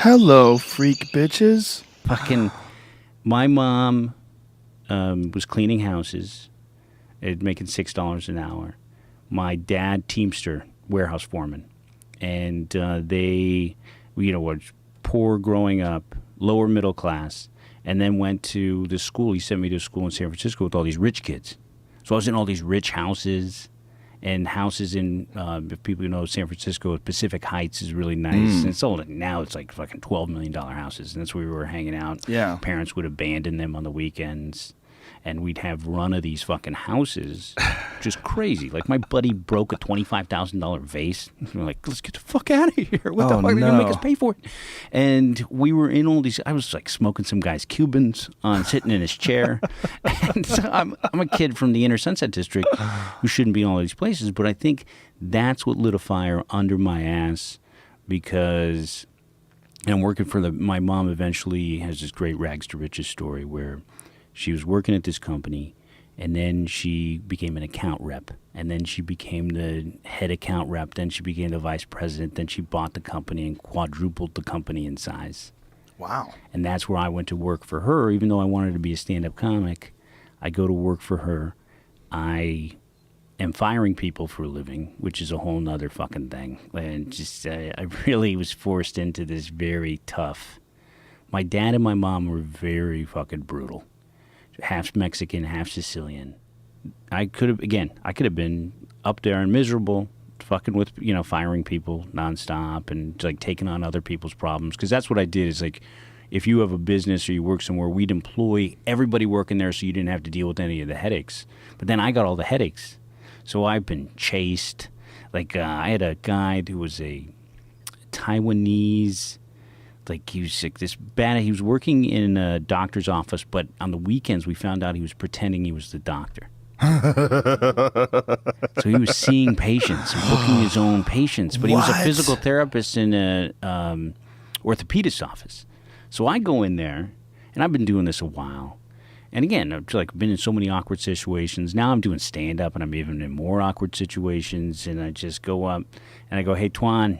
Hello, freak bitches. Fucking, my mom was cleaning houses, making $6 an hour. My dad, Teamster, warehouse foreman, and they, were poor growing up, lower middle class, and then went to the school. He sent me to school in San Francisco with all these rich kids. So I was in all these rich houses. And houses in, if people know San Francisco, Pacific Heights is really nice. And it's sold now. It's like fucking $12 million houses, and that's where we were hanging out. Yeah. Parents would abandon them on the weekends, and we'd have run of these fucking houses, just crazy. Like my buddy broke a $25,000 vase. We're like, let's get the fuck out of here. What the fuck are they gonna make us pay for it? And we were in all these. I was like smoking some guy's Cubans sitting in his chair. And so I'm a kid from the inner Sunset District who shouldn't be in all these places, but I think that's what lit a fire under my ass because. And I'm working for my mom eventually has this great rags to riches story where she was working at this company, and then she became an account rep, and then she became the head account rep, then she became the vice president, then she bought the company and quadrupled the company in size. Wow. And that's where I went to work for her, even though I wanted to be a stand-up comic. I go to work for her. I am firing people for a living, which is a whole nother fucking thing. And just, I really was forced into this very tough. My dad and my mom were very fucking brutal. Half Mexican, half Sicilian. I could have been up there and miserable, fucking with, firing people nonstop and like taking on other people's problems. Because that's what I did. Is like, if you have a business or you work somewhere, we'd employ everybody working there so you didn't have to deal with any of the headaches. But then I got all the headaches. So I've been chased. Like I had a guy who was a Taiwanese. Like he was sick, this bad. He was working in a doctor's office, but on the weekends we found out he was pretending he was the doctor. So he was seeing patients, booking his own patients, but he was a physical therapist in a orthopedist office. So I go in there, and I've been doing this a while. And again, I've been in so many awkward situations. Now I'm doing stand up, and I'm even in more awkward situations. And I just go up, and I go, "Hey, Twan,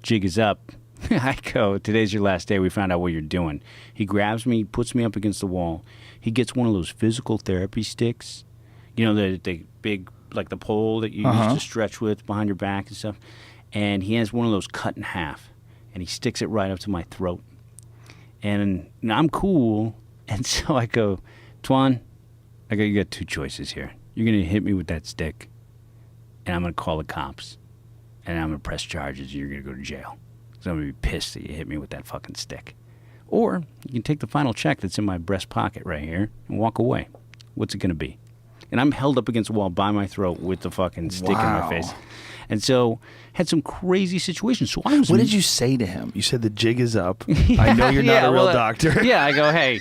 jig is up." I go, "Today's your last day. We found out what you're doing." He grabs me, puts me up against the wall. He gets one of those physical therapy sticks. The big, like the pole that you used to stretch with behind your back and stuff. And he has one of those cut in half. And he sticks it right up to my throat. And I'm cool. And so I go, "Twan, you got two choices here. You're going to hit me with that stick. And I'm going to call the cops. And I'm going to press charges. And you're going to go to jail. So I'm going to be pissed that you hit me with that fucking stick. Or you can take the final check that's in my breast pocket right here and walk away. What's it going to be?" And I'm held up against the wall by my throat with the fucking stick in my face. And so had some crazy situations. So I was. What did you say to him? You said the jig is up. I know you're not a real doctor. Yeah, I go, "Hey,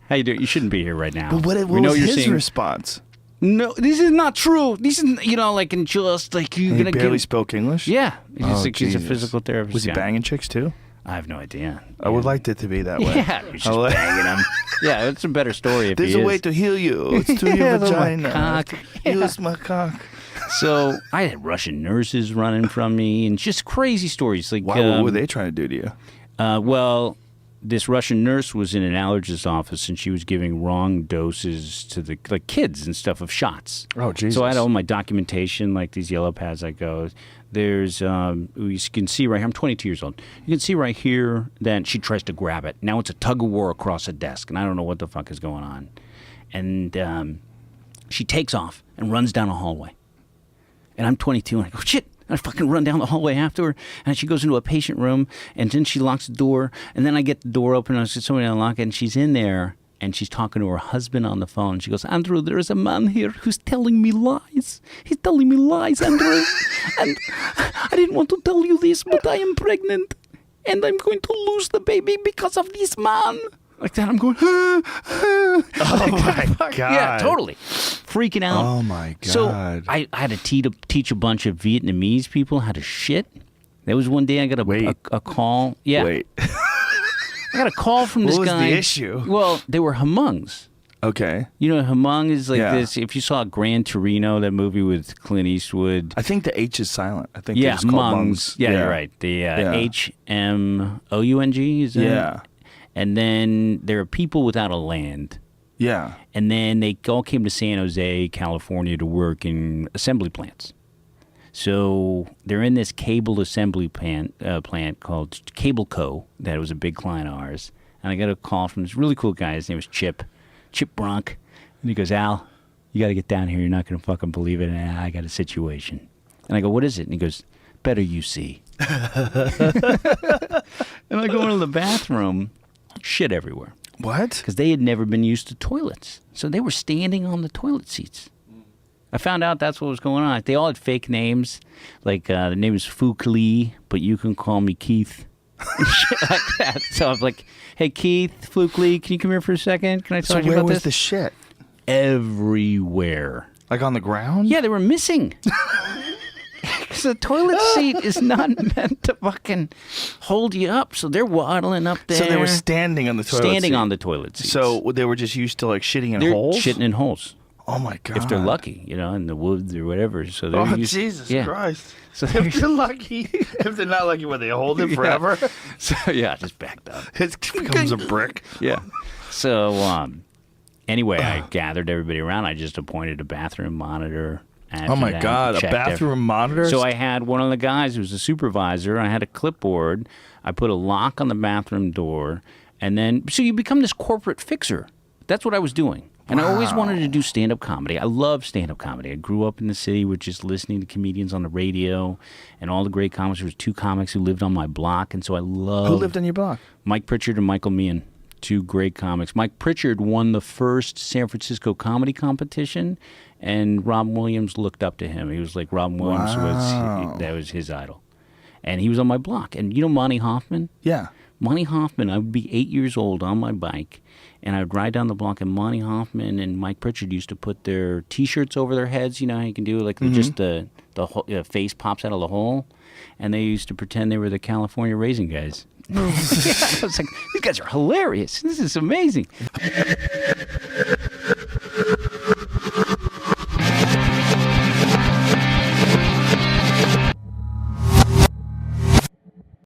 how you doing? You shouldn't be here right now." But what was his response? "No, this is not true. This is, and just like you're He gonna barely spoke English? Yeah, he's Jesus. a physical therapist. Was he banging chicks too? I have no idea. I would like it to be that way. Yeah, you're just banging them. Yeah, it's a better story if There's he a is. way to heal you. It's to your vagina. My cock. Use my cock. So I had Russian nurses running from me and just crazy stories. Like, what were they trying to do to you? Well, this Russian nurse was in an allergist's office, and she was giving wrong doses to the kids and stuff of shots. Oh, Jesus. So I had all my documentation, like these yellow pads. I go, there's, you can see right here, I'm 22 years old. You can see right here that she tries to grab it. Now it's a tug of war across a desk, and I don't know what the fuck is going on. And she takes off and runs down a hallway. And I'm 22, and I go, shit. I fucking run down the hallway after her, and she goes into a patient room, and then she locks the door, and then I get the door open, and I said, somebody unlock it, and she's in there, and she's talking to her husband on the phone. She goes, "Andrew, there is a man here who's telling me lies. He's telling me lies, Andrew. And I didn't want to tell you this, but I am pregnant, and I'm going to lose the baby because of this man." Like that, I'm going, oh my God. Yeah, totally. Freaking out. Oh, my God. So I had to teach a bunch of Vietnamese people how to shit. There was one day I got a call. Yeah. Wait. I got a call from this guy. What was the issue? Well, they were Hmongs. Okay. You know, Hmong is like Yeah. this. If you saw Gran Torino, that movie with Clint Eastwood. I think the H is silent. I think Yeah, they're just called Hmongs. Hmongs. Yeah, you're right. The HMOUNG is that? Yeah. And then there are people without a land. Yeah. And then they all came to San Jose, California to work in assembly plants. So they're in this cable assembly plant called Cable Co. That was a big client of ours. And I got a call from this really cool guy. His name was Chip Bronk. And he goes, Al, you got to get down here. You're not going to fucking believe it. And I got a situation. And I go, what is it? And he goes, better you see. And I go into the bathroom, shit everywhere. What? Because they had never been used to toilets. So they were standing on the toilet seats. I found out that's what was going on. They all had fake names. Like, the name is Fook Lee, but you can call me Keith. Shit like that. So I was like, hey, Keith, Fluke Lee, can you come here for a second? Can I talk to you where about was this? the shit? Everywhere. Like on the ground? Yeah, they were missing. Because the toilet seat is not meant to fucking hold you up. So they're waddling up there. So they were standing on the toilet Standing seat. on the toilet seats. So they were just used to like shitting in they're holes? shitting in holes. Oh my God. If they're lucky, you know, in the woods or whatever. So they're used, Jesus yeah. Christ. So If they're lucky, if they're not lucky, they hold it forever? So yeah, just backed up. It becomes a brick. Yeah. So anyway, I gathered everybody around. I just appointed a bathroom monitor. Oh my God, a bathroom monitor? So I had one of the guys who was a supervisor. I had a clipboard. I put a lock on the bathroom door. And then, so you become this corporate fixer. That's what I was doing. And I always wanted to do stand-up comedy. I love stand-up comedy. I grew up in the city with just listening to comedians on the radio and all the great comics. There was 2 comics who lived on my block, and so I love... Who lived on your block? Mike Pritchard and Michael Meehan, 2 great comics. Mike Pritchard won the first San Francisco comedy competition, and Robin Williams looked up to him. He was like, Robin Williams that was his idol. And he was on my block. And you know Monty Hoffman? Yeah. Monty Hoffman, I would be 8 years old on my bike, and I would ride down the block, and Monty Hoffman and Mike Pritchard used to put their T-shirts over their heads. You know how you can do, like, just the whole, face pops out of the hole? And they used to pretend they were the California Raisin guys. I was like, these guys are hilarious. This is amazing.